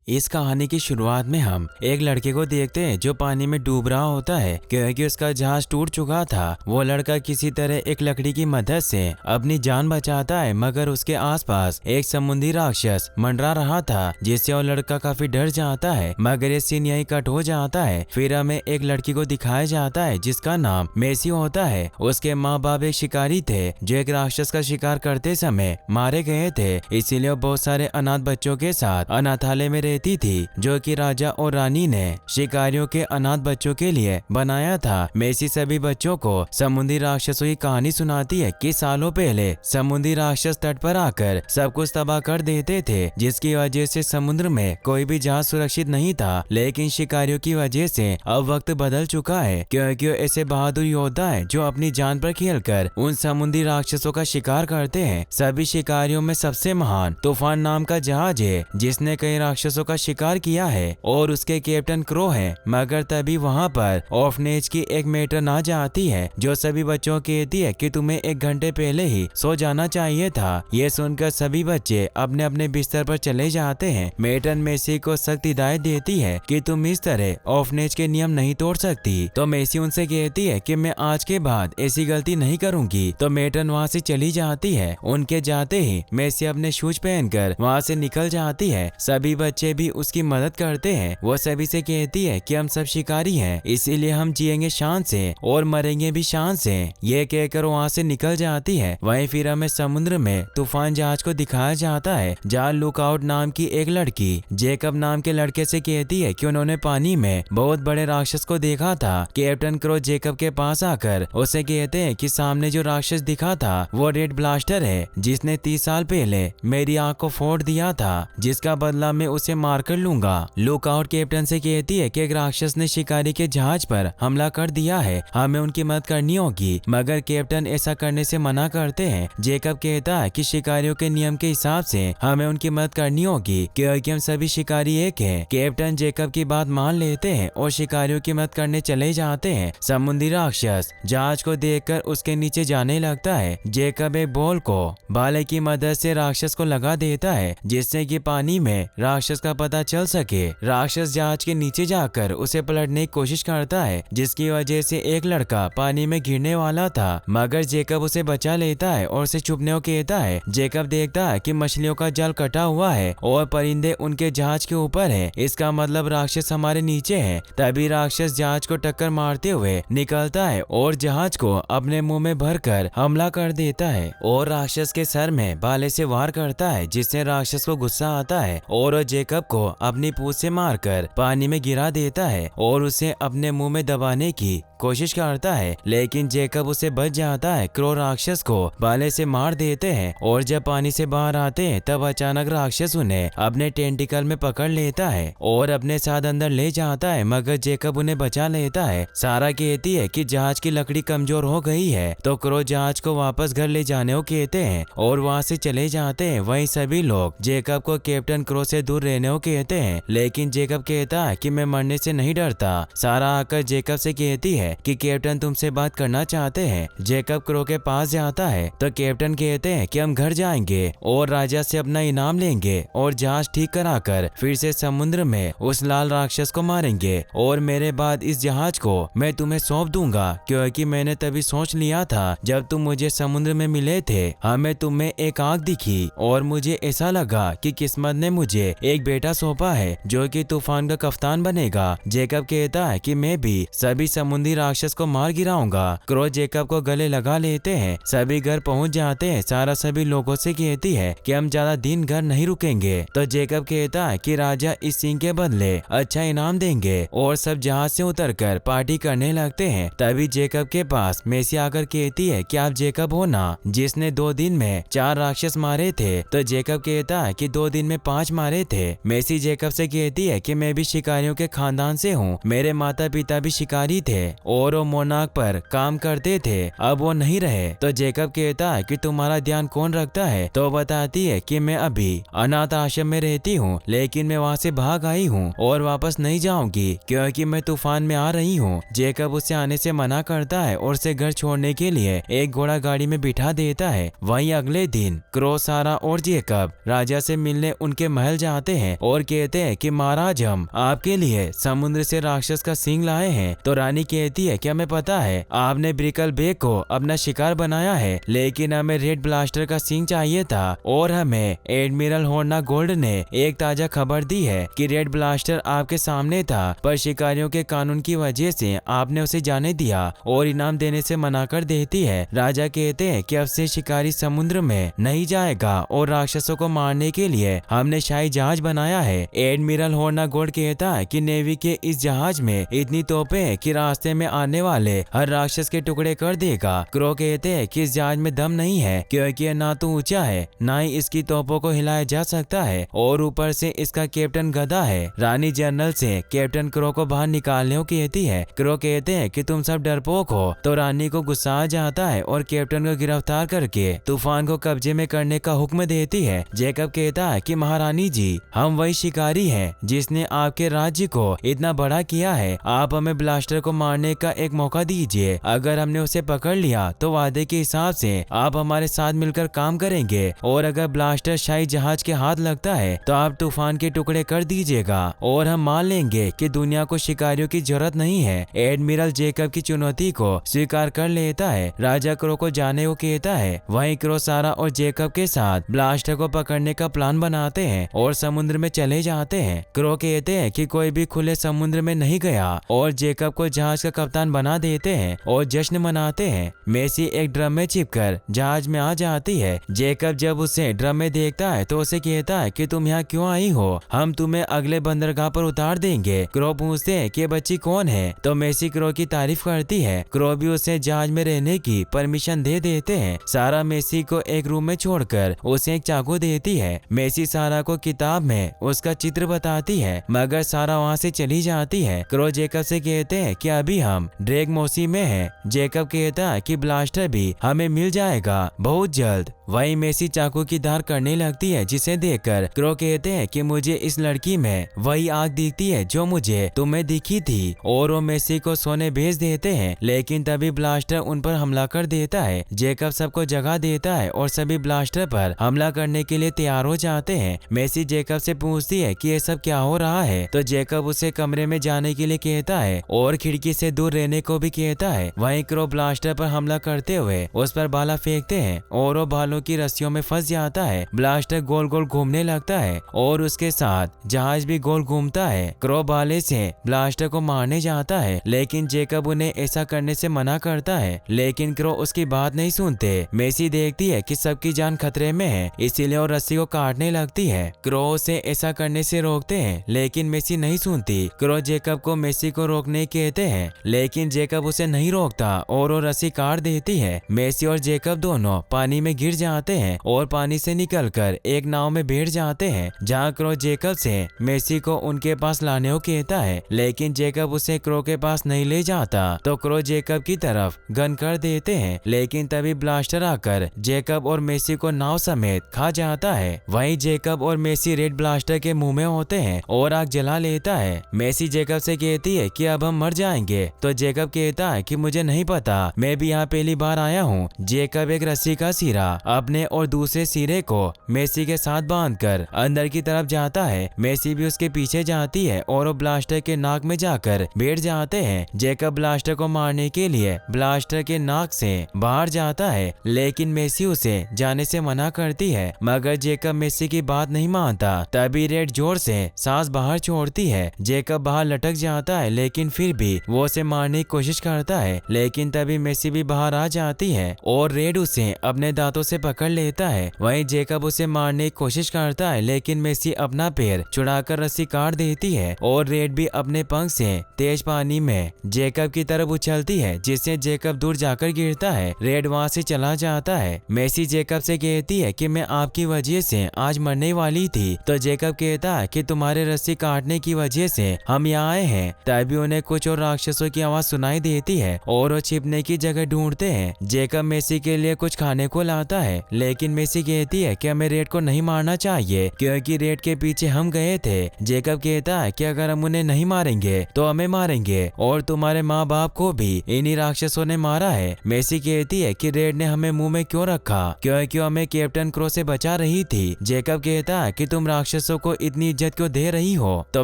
इस कहानी की शुरुआत में हम एक लड़के को देखते हैं जो पानी में डूब रहा होता है क्योंकि उसका जहाज टूट चुका था। वो लड़का किसी तरह एक लकड़ी की मदद से अपनी जान बचाता है, मगर उसके आसपास एक समुद्री राक्षस मंडरा रहा था जिससे वो लड़का काफी डर जाता है। मगर ये सीन यही कट हो जाता है। फिर हमें एक लड़की को दिखाया जाता है जिसका नाम मेसी होता है। उसके माँ बाप एक शिकारी थे जो एक राक्षस का शिकार करते समय मारे गए थे, इसीलिए वो बहुत सारे अनाथ बच्चों के साथ अनाथालय में रहती थी जो कि राजा और रानी ने शिकारियों के अनाथ बच्चों के लिए बनाया था। मेसी सभी बच्चों को समुद्री राक्षसों की कहानी सुनाती है कि सालों पहले समुद्री राक्षस तट पर आकर सब कुछ तबाह कर देते थे, जिसकी वजह से समुद्र में कोई भी जहाज सुरक्षित नहीं था। लेकिन शिकारियों की वजह से अब वक्त बदल चुका है क्योंकि वो ऐसे बहादुर योद्धा है जो अपनी जान पर खेलकर उन समुद्री राक्षसों का शिकार करते हैं। सभी शिकारियों में सबसे महान तूफान नाम का जहाज है जिसने कई राक्षसों का शिकार किया है और उसके कैप्टन क्रो है। मगर तभी वहाँ पर ऑर्फनेज की एक मेट्रन आ जाती है जो सभी बच्चों को कहती है कि तुम्हें 1 घंटे पहले ही सो जाना चाहिए था। ये सुनकर सभी बच्चे अपने अपने बिस्तर पर चले जाते हैं। मेट्रन मेसी को सख्त हिदायत देती है कि तुम इस तरह ऑर्फनेज के नियम नहीं तोड़ सकती। तो मेसी उनसे कहती है कि मैं आज के बाद ऐसी गलती नहीं करूंगी। तो मेट्रन वहाँ से चली जाती है। उनके जाते ही मेसी अपने शूज पहनकर वहाँ से निकल जाती है। सभी बच्चे भी उसकी मदद करते हैं। वो सभी से कहती है कि हम सब शिकारी हैं, इसीलिए हम जिएंगे शान से और मरेंगे भी शान से। ये कहकर वहाँ से निकल जाती है। वहीं फिर हमें समुद्र में तूफान जहाज को दिखाया जाता है जहाँ लुकआउट नाम की एक लड़की जेकब नाम के लड़के से कहती है कि उन्होंने पानी में बहुत बड़े राक्षस को देखा था। कैप्टन क्रो जेकब के पास आकर उसे कहते हैं कि सामने जो राक्षस दिखा था वो रेड ब्लास्टर है जिसने 30 साल पहले मेरी आंख को फोड़ दिया था, जिसका बदला मैं उसे मार कर लूंगा। लुकआउट कैप्टन से कहती है कि एक राक्षस ने शिकारी के जहाज पर हमला कर दिया है, हमें उनकी मदद करनी होगी। मगर कैप्टन ऐसा करने से मना करते हैं। जेकब कहता है कि शिकारियों के नियम के हिसाब से हमें उनकी मदद करनी होगी क्योंकि हम सभी शिकारी एक हैं। कैप्टन जेकब की बात मान लेते हैं और शिकारियों की मदद करने चले जाते हैं। समुद्री राक्षस जहाज को देखकर उसके नीचे जाने लगता है। जेकब एक बॉल को भाले की मदद से राक्षस को लगा देता है जिससे कि पानी में राक्षस का पता चल सके। राक्षस जहाज के नीचे जाकर उसे पलटने की कोशिश करता है जिसकी वजह से एक लड़का पानी में गिरने वाला था, मगर जेकब उसे बचा लेता है और उसे छुपने को कहता है। जेकब देखता है कि मछलियों का जाल कटा हुआ है और परिंदे उनके जहाज के ऊपर है, इसका मतलब राक्षस हमारे नीचे है। तभी राक्षस जहाज को टक्कर मारते हुए निकलता है और जहाज को अपने मुंह में भरकर हमला कर देता है और राक्षस के सर में भाले से वार करता है जिससे राक्षस को गुस्सा आता है और जेकब को अपनी पूंछ से मारकर पानी में गिरा देता है और उसे अपने मुंह में दबाने की कोशिश करता है, लेकिन जेकब उसे बच जाता है। क्रो राक्षस को भाले से मार देते हैं और जब पानी से बाहर आते हैं तब अचानक राक्षस उन्हें अपने टेंटिकल में पकड़ लेता है और अपने साथ अंदर ले जाता है, मगर जेकब उन्हें बचा लेता है। सारा कहती है कि जहाज की लकड़ी कमजोर हो गई है, तो क्रो जहाज को वापस घर ले जाने को कहते हैं और वहाँ से चले जाते हैं। वहीं सभी लोग जेकब को कैप्टन क्रो से दूर रहने को कहते हैं, लेकिन जेकब कहता है कि मैं मरने से नहीं डरता। सारा आकर जेकब से कहती है कि कैप्टन तुमसे बात करना चाहते हैं। जेकब क्रो के पास जाता है तो कैप्टन कहते हैं कि हम घर जाएंगे और राजा से अपना इनाम लेंगे और जहाज ठीक कराकर फिर से समुद्र में उस लाल राक्षस को मारेंगे और मेरे बाद इस जहाज को मैं तुम्हें सौंप दूंगा, क्योंकि मैंने तभी सोच लिया था जब तुम मुझे समुद्र में मिले थे, हमें तुम्हें एक आग दिखी और मुझे ऐसा लगा कि किस्मत ने मुझे एक बेटा सौंपा है जो कि तूफान का कप्तान बनेगा। जेकब कहता है कि मैं भी सभी समुद्री राक्षस को मार गिराऊंगा। क्रो जेकब को गले लगा लेते हैं। सभी घर पहुंच जाते हैं। सारा सभी लोगों से कहती है कि हम ज्यादा दिन घर नहीं रुकेंगे। तो जेकब कहता है कि राजा इस सिंह के बदले अच्छा इनाम देंगे और सब जहाज से उतरकर पार्टी करने लगते हैं। तभी जेकब के पास मेसी आकर कहती है कि आप जेकब हो ना जिसने 2 दिन में 4 राक्षस मारे थे। तो जेकब कहता है कि 2 दिन में 5 मारे थे। मेसी जेकब से कहती है कि मैं भी शिकारियों के खानदान से हूँ, मेरे माता पिता भी शिकारी थे और वो मोनाक पर काम करते थे, अब वो नहीं रहे। तो जेकब कहता है कि तुम्हारा ध्यान कौन रखता है। तो बताती है कि मैं अभी अनाथ आश्रम में रहती हूँ, लेकिन मैं वहाँ से भाग आई हूँ और वापस नहीं जाऊंगी क्योंकि मैं तूफान में आ रही हूँ। जेकब उससे आने से मना करता है और उसे घर छोड़ने के लिए एक घोड़ा गाड़ी में बिठा देता है। वहीं अगले दिन क्रो, सारा और जेकब राजा से मिलने उनके महल जाते हैं। हैं और कहते हैं कि महाराज हम आपके लिए समुद्र से राक्षस का सिंग लाए हैं। तो रानी कहती है कि हमें पता है आपने ब्रिकल बेक को अपना शिकार बनाया है, लेकिन हमें रेड ब्लास्टर का सिंग चाहिए था और हमें एडमिरल होर्ना गोल्ड ने एक ताजा खबर दी है कि रेड ब्लास्टर आपके सामने था, पर शिकारियों के कानून की वजह से आपने उसे जाने दिया और इनाम देने से मना कर देती है। राजा कहते हैं कि अब से शिकारी समुद्र में नहीं जाएगा और राक्षसों को मारने के लिए हमने शाही जहाज बनाया है। एडमिरल होर्ना गोल्ड कहता है कि नेवी के इस जहाज में इतनी तोपें हैं कि रास्ते में आने वाले हर राक्षस के टुकड़े कर देगा। क्रो कहते हैं कि इस जहाज में दम नहीं है क्योंकि यह ना तो ऊंचा है ना ही इसकी तोपों को हिलाया जा सकता है और ऊपर से इसका कैप्टन गधा है। रानी जनरल से कैप्टन क्रो को बाहर निकालने को कहती है। क्रो कहते हैं कि तुम सब डरपोक हो। तो रानी को गुस्सा आ जाता है और कैप्टन को गिरफ्तार करके तूफान को कब्जे में करने का हुक्म देती है। जेकब कहता है कि महारानी जी हम वही शिकारी हैं जिसने आपके राज्य को इतना बड़ा किया है, आप हमें ब्लास्टर को मारने का एक मौका दीजिए। अगर हमने उसे पकड़ लिया तो वादे के हिसाब से आप हमारे साथ मिलकर काम करेंगे और अगर ब्लास्टर शाही जहाज के हाथ लगता है तो आप तूफान के टुकड़े कर दीजिएगा और हम मान लेंगे कि दुनिया को शिकारियों की जरूरत नहीं है। एडमिरल जेकब की चुनौती को स्वीकार कर लेता है। राजा क्रो को जाने को कहता है। वहीं क्रो सारा और जेकब के साथ ब्लास्टर को पकड़ने का प्लान बनाते हैं और समुद्र में चले जाते हैं। क्रो कहते हैं कि कोई भी खुले समुद्र में नहीं गया और जेकब को जहाज का कप्तान बना देते हैं और जश्न मनाते हैं। मेसी एक ड्रम में छिपकर जहाज में आ जाती है। जेकब जब उसे ड्रम में देखता है तो उसे कहता है कि तुम यहाँ क्यों आई हो, हम तुम्हें अगले बंदरगाह पर उतार देंगे। क्रो पूछते हैं कि बच्ची कौन है, तो मेसी क्रो की तारीफ करती है। क्रो भी उसे जहाज में रहने की परमिशन दे देते हैं। सारा मेसी को एक रूम में छोड़कर उसे एक चाकू देती है। मेसी सारा को किताब में उसका चित्र बताती है मगर सारा वहाँ से चली जाती है। क्रो जेकब से कहते हैं कि अभी हम ड्रेग मोसी में हैं। जेकब कहता है कि ब्लास्टर भी हमें मिल जाएगा बहुत जल्द। वहीं मेसी चाकू की धार करने लगती है जिसे देखकर क्रो कहते हैं कि मुझे इस लड़की में वही आग दिखती है जो मुझे तुम्हें दिखी थी और वो मेसी को सोने भेज देते हैं। लेकिन तभी ब्लास्टर उन पर हमला कर देता है। जेकब सबको जगा देता है और सभी ब्लास्टर पर हमला करने के लिए तैयार हो जाते हैं। मेसी जेकब से पूछती है कि ये सब क्या हो रहा है, तो जेकब उसे कमरे में जाने के लिए कहता है और खिड़की से दूर रहने को भी कहता है। वहीं क्रो ब्लास्टर पर हमला करते हुए उस पर भाला फेंकते हैं और वो भालों की रस्सियों में फंस जाता है। ब्लास्टर गोल गोल घूमने लगता है और उसके साथ जहाज भी गोल घूमता है। क्रो भाले से ब्लास्टर को मारने जाता है लेकिन जेकब उन्हें ऐसा करने से मना करता है, लेकिन क्रो उसकी बात नहीं सुनते। मेसी देखती है कि सबकी जान खतरे में है इसीलिए वो रस्सी को काटने लगती है। क्रो उसे ऐसा करने से रोकते हैं लेकिन मेसी नहीं सुनती। क्रो जेकब को मेसी को रोकने कहते हैं लेकिन जेकब उसे नहीं रोकता और वो रस्सी काट देती है। मेसी और जेकब दोनों पानी में गिर जाते हैं और पानी से निकलकर एक नाव में बैठ जाते हैं जहाँ क्रो जेकब से मेसी को उनके पास लाने को कहता है, लेकिन जेकब उसे क्रो के पास नहीं ले जाता। तो क्रो जेकब की तरफ गन कर देते हैं लेकिन तभी ब्लास्टर आकर जेकब और मेसी को नाव समेत खा जाता है। वहीं जेकब और मेसी रेड ब्लास्टर के मुंह में होते हैं और आग जला लेता है। मेसी जेकब से कहती है कि अब हम मर जाएंगे, तो जेकब कहता है कि मुझे नहीं पता, मैं भी यहाँ पहली बार आया हूँ। जेकब एक रस्सी का सिरा अपने और दूसरे सिरे को मेसी के साथ बांधकर अंदर की तरफ जाता है। मेसी भी उसके पीछे जाती है और वो ब्लास्टर के नाक में जाकर बैठ जाते हैं। जेकब ब्लास्टर को मारने के लिए ब्लास्टर के नाक से बाहर जाता है लेकिन मेसी उसे जाने से मना करती है मगर जेकब मेसी की बात नहीं मानता। तभी रेड जोर से सांस बाहर छोड़ती है। जेकब बाहर लटक जाता है लेकिन फिर भी वो उसे मारने की कोशिश करता है, लेकिन तभी मेसी भी बाहर आ जाती है और रेड उसे अपने दांतों से पकड़ लेता है। वहीं जेकब उसे मारने की कोशिश करता है लेकिन मेसी अपना पैर छुड़ाकर रस्सी काट देती है और रेड भी अपने पंख से तेज पानी में जेकब की तरफ उछलती है जिससे जेकब दूर जाकर गिरता है। रेड वहां से चला जाता है। मेसी जेकब से कहती है कि मैं आपकी वजह से आज मरने वाली थी, तो जेकब कहता है कि तुम्हारे रस्सी काटने की वजह से हम यहाँ आए हैं। तभी उन्हें कुछ और राक्षसों की आवाज सुनाई देती है और वो छिपने की जगह ढूंढते हैं। जेकब मेसी के लिए कुछ खाने को लाता है लेकिन मेसी कहती है कि हमें रेड को नहीं मारना चाहिए क्योंकि रेड के पीछे हम गए थे। जेकब कहता है कि अगर हम उन्हें नहीं मारेंगे तो हमें मारेंगे और तुम्हारे माँ बाप को भी इन्हीं राक्षसों ने मारा है। मेसी कहती है कि रेड ने हमें मुंह में क्यों रखा क्योंकि हमें कैप्टन क्रो से बचा रही थी। जेकब कहता है कि तुम राक्षसों राक्षसों को इतनी इज्जत क्यों दे रही हो? तो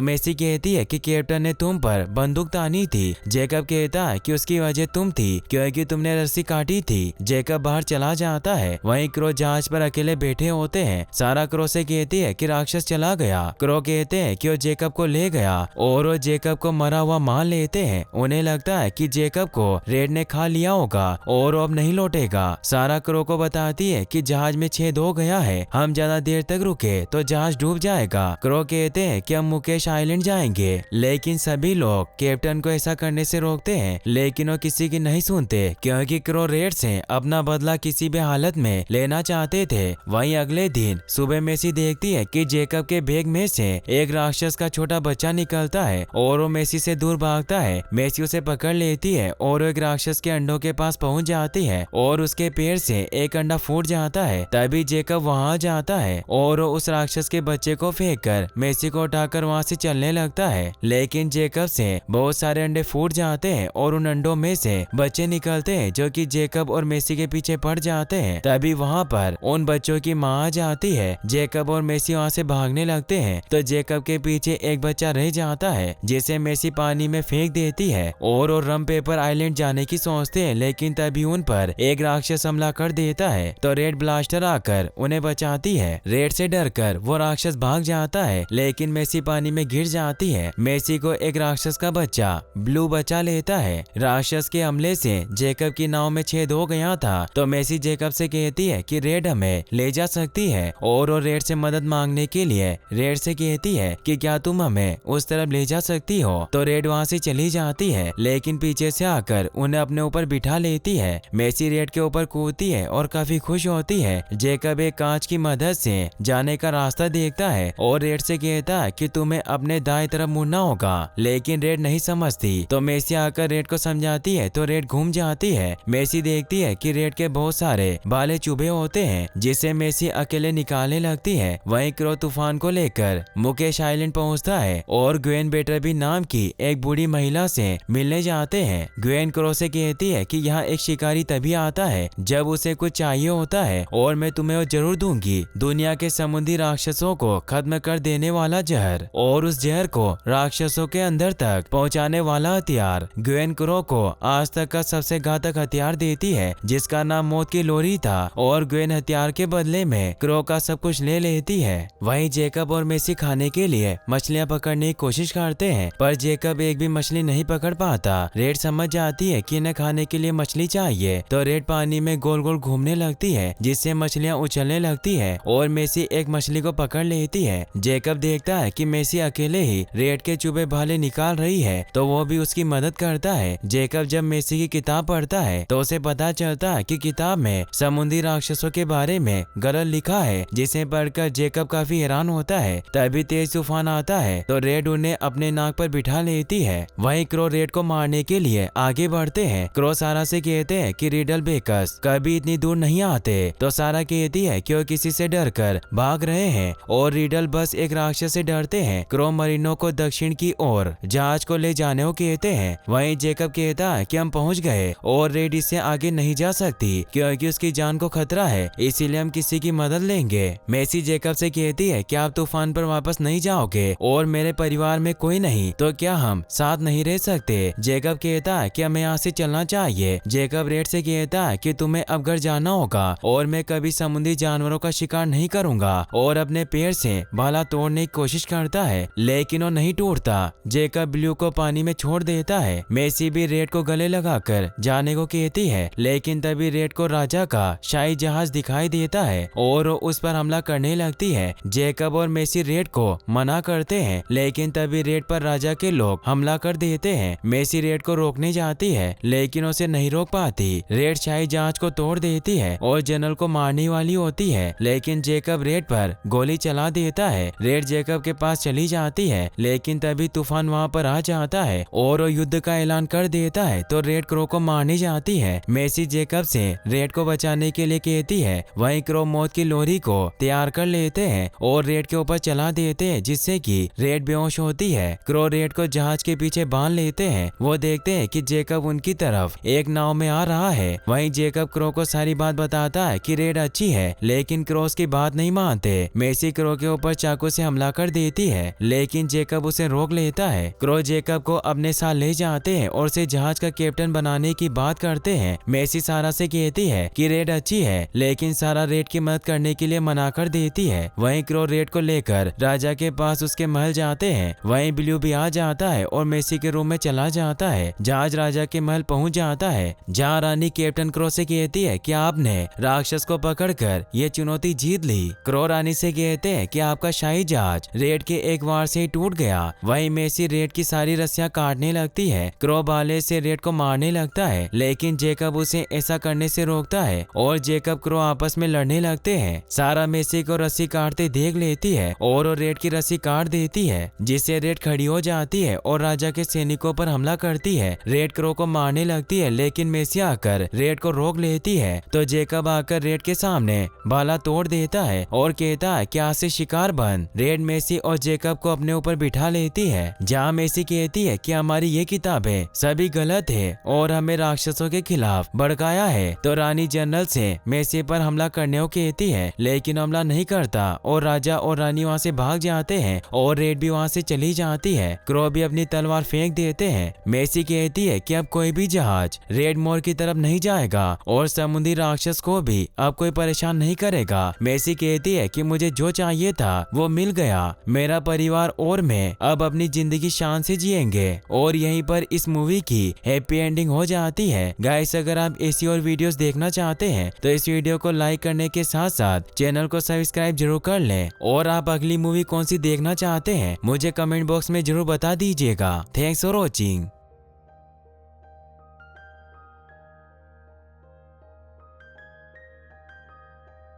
मेसी कहती है कि कैप्टन ने तुम पर बंदूक तानी थी। जेकब कहता है कि उसकी वजह तुम थी क्योंकि तुमने रस्सी काटी थी। जेकब बाहर चला जाता है। वहीं क्रो जहाज पर अकेले बैठे होते हैं। सारा क्रो से कहती है कि राक्षस चला गया। क्रो कहते हैं कि वो जेकब को ले गया और वो जेकब को मरा हुआ मान लेते हैं। उन्हें लगता है कि जेकब को रेड ने खा लिया होगा और वो अब नहीं लौटेगा। सारा क्रो को बताती है कि जहाज में छेद हो गया है, हम ज्यादा देर तक रुके तो जहाज डूब जाएगा। क्रो कहते हैं कि हम मुकेश आइलैंड जाएंगे, लेकिन सभी लोग कैप्टन को ऐसा करने से रोकते हैं, लेकिन वो किसी की नहीं सुनते क्योंकि क्रो रेड से अपना बदला किसी भी हालत में लेना चाहते थे। वहीं अगले दिन सुबह मेसी देखती है कि जेकब के बैग में से एक राक्षस का छोटा बच्चा निकलता है और वो मेसी से दूर भागता है। मेसी उसे पकड़ लेती है और एक राक्षस के अंडों के पास पहुंच जाती है और उसके पैर से एक अंडा फूट जाता है। तभी जेकब वहां जाता है और उस राक्षस के बच्चे को फेंककर मेसी को उठाकर वहां से चलने लगता है, लेकिन जेकब से बहुत सारे अंडे फूट जाते हैं और उन अंडों में से बच्चे निकलते हैं जो कि जेकब और मेसी के पीछे पड़ जाते हैं। तभी वहां पर उन बच्चों की मां आ जाती है। जेकब और मेसी वहां से भागने लगते हैं तो जेकब के पीछे एक बच्चा रह जाता है जिसे मेसी पानी में फेंक देती है और वो रम पेपर आइलैंड जाने की सोचते हैं, लेकिन तभी उन पर एक राक्षस हमला कर देता है तो रेड ब्लास्टर आकर उन्हें बचाती है। रेड से डरकर वो राक्षस भाग जाता है, लेकिन मेसी पानी में गिर जाती है। मेसी को एक राक्षस का बच्चा ब्लू बचा लेता है। राक्षस के हमले से जेकब की नाव में छेद हो गया था तो मेसी जेकब से कहती है कि रेड हमें ले जा सकती है और वो रेड से मदद मांगने के लिए रेड से कहती है कि क्या तुम हमें उस तरफ ले जा सकती हो? तो रेड वहां से चली जाती है, लेकिन पीछे से आकर उन्हें अपने ऊपर बिठा लेती है। मेसी रेड के ऊपर कूदती है और काफी खुश होती है। जेकब एक कांच की मदद से जाने का रास्ता देखता है और रेड से कहता है कि तुम्हें अपने दाएं तरफ मुड़ना होगा, लेकिन रेड नहीं समझती तो मेसी आकर रेड को समझाती है तो रेड घूम जाती है। मेसी देखती है कि रेड के बहुत सारे बाले चुभे होते हैं जिसे मेसी अकेले निकालने लगती है। वहीं क्रो तूफान को लेकर मुकेश आइलैंड पहुंचता है और ग्वेन बेटरबी नाम की एक बूढ़ी महिला से मिलने जाते हैं। ग्वेन क्रो से कहती है कि यहाँ एक शिकारी तभी आता है जब उसे कुछ चाहिए होता है और मैं तुम्हें वो जरूर दूंगी, दुनिया के समुद्री राक्षसों को खत्म कर देने वाला जहर और उस जहर को राक्षसों के अंदर तक पहुंचाने वाला हथियार। ग्वेन क्रो को आज तक का सबसे घातक हथियार देती है जिसका नाम मौत की लोरी था और ग्वेन हथियार के बदले में क्रो का सब कुछ ले लेती है। वहीं जेकब और मेसी खाने के लिए मछलियां पकड़ने की कोशिश करते हैं पर जेकब एक भी मछली नहीं पकड़ पाता। रेड समझ जाती है कि इन्हें खाने के लिए मछली चाहिए तो रेड पानी में गोल गोल घूमने लगती है जिससे मछलियां उछलने लगती है और मेसी एक मछली को पकड़ लेती है। जेकब देखता है कि मेसी अकेले ही रेड के चुभे भाले निकाल रही है तो वो भी उसकी मदद करता है। जेकब जब मेसी की किताब पढ़ता है तो उसे पता चलता है कि किताब में समुद्री राक्षसों के बारे में गलत लिखा है, जिसे पढ़कर जेकब काफी हैरान होता है। तभी तेज तूफान आता है तो रेड उन्हें अपने नाक पर बिठा लेती है। वहीं क्रो रेड को मारने के लिए आगे बढ़ते हैं। क्रो सारा से कहते हैं कि रिडल बेकस कभी इतनी दूर नहीं आते तो सारा कहती है कि वो किसी से डरकर भाग रहे हैं और रिडल बस एक राक्षस से डरते हैं। क्रो मरीनो को दक्षिण की ओर जहाज को ले जाने को कहते हैं। वहीं जेकब कहता है कि हम पहुंच गए और रेड इससे आगे नहीं जा सकती क्योंकि उसकी जान को खतरा है, इसीलिए हम किसी की मदद लेंगे। मेसी जेकब से कहती है कि आप तूफान पर वापस नहीं जाओगे और मेरे परिवार में कोई नहीं तो क्या हम साथ नहीं रह सकते? जेकब कहता है कि हमें यहाँ से चलना चाहिए। जेकब रेड से कहता है कि तुम्हें अब घर जाना होगा और मैं कभी समुद्री जानवरों का शिकार नहीं करूंगा और अपने पैर से भाला तोड़ने की कोशिश करता है लेकिन वो नहीं टूटता। जेकब ब्लू को पानी में छोड़ देता है। मेसी भी रेड को गले लगाकर जाने को कहती है, लेकिन तभी रेड को राजा का शाही जहाज दिखाई देता है और उस पर हमला करने लगती है। जेकब और मेसी रेड को मना करते हैं, लेकिन तभी रेड पर राजा के लोग हमला कर देते हैं। मेसी रेड को रोकने जाती है लेकिन उसे नहीं रोक पाती। रेड शाही जहाज को तोड़ देती है और जनरल को मारने वाली होती है, लेकिन जेकब रेड पर गोली चला देता है। रेड जेकब के पास चली जाती है, लेकिन तभी तूफान वहां पर आ जाता है और वो युद्ध का ऐलान कर देता है तो रेड क्रो को मारने जाती है। मेसी जेकब से रेड को बचाने के लिए कहती है। वहीं क्रो मौत की लोरी को तैयार कर लेते हैं और रेड के ऊपर चला देते हैं जिससे कि रेड बेहोश होती है। क्रो रेड को जहाज के पीछे बांध लेते हैं। वो देखते हैं कि जेकब उनकी तरफ एक नाव में आ रहा है। वहीं जेकब क्रो को सारी बात बताता है कि रेड अच्छी है, लेकिन क्रो उसकी बात नहीं मानते। मेसी क्रो के ऊपर चाकू से हमला कर देती है, लेकिन जेकब उसे रोक लेता है। क्रो जेकब को अपने साथ ले जाते हैं और उसे जहाज का कैप्टन बनाने की बात करते हैं। मेसी सारा से कहती है कि रेड अच्छी है, लेकिन सारा रेड की मदद करने के लिए मना कर देती है। वहीं क्रो रेड को लेकर राजा के पास उसके महल जाते हैं। वहीं ब्लू भी आ जाता है और मेसी के रूम में चला जाता है। जहाज राजा के महल पहुंच जाता है, जहां रानी कैप्टन क्रो से कहती है कि आपने राक्षस को पकड़कर ये चुनौती जीत ली। क्रो रानी से कहते हैं कि आपका शाही जहाज रेड के एक वार से ही टूट गया। वहीं मेसी रेड की सारी रस्सियां काटने लगती है। क्रो भाले से रेड को मारने लगता है, लेकिन जेकब उसे ऐसा करने से रोकता है और जेकब क्रो आपस में लड़ने लगते हैं। सारा मेसी को रस्सी काटते देख लेती है और वो रेड की रस्सी काट देती है, जिससे रेड खड़ी हो जाती है और राजा के सैनिकों पर हमला करती है। रेड क्रो को मारने लगती है, लेकिन मेसी आकर रेड को रोक लेती है। तो जेकब आकर रेड के सामने भाला तोड़ देता है और कहता है कि आज से शिकार बन। रेड मेसी और जेकब को अपने ऊपर बिठा लेती है, जहाँ मेसी कहती है कि हमारी ये किताबें सभी गलत है और हमें राक्षसों के खिलाफ भड़काया है। तो रानी जनरल से मेसी पर हमला करने को कहती है, लेकिन हमला नहीं करता और राजा और रानी वहाँ से भाग जाते हैं और रेड भी वहाँ से चली जाती है। क्रो भी अपनी तलवार फेंक देते हैं। मेसी कहती है कि अब कोई भी जहाज रेड मोर की तरफ नहीं जाएगा और समुद्री राक्षस को भी अब कोई परेशान नहीं करेगा। मेसी कहती है कि मुझे जो चाहिए था वो मिल गया, मेरा परिवार और मैं अब अपनी जिंदगी शान से जिएंगे। और यहीं पर इस मूवी की हैप्पी एंडिंग हो जाती है। गाइस, अगर आप ऐसी और वीडियोस देखना चाहते हैं तो इस वीडियो को लाइक करने के साथ साथ चैनल को सब्सक्राइब जरूर कर लें। और आप अगली मूवी कौन सी देखना चाहते हैं मुझे कमेंट बॉक्स में जरूर बता दीजिएगा। Thanks for watching.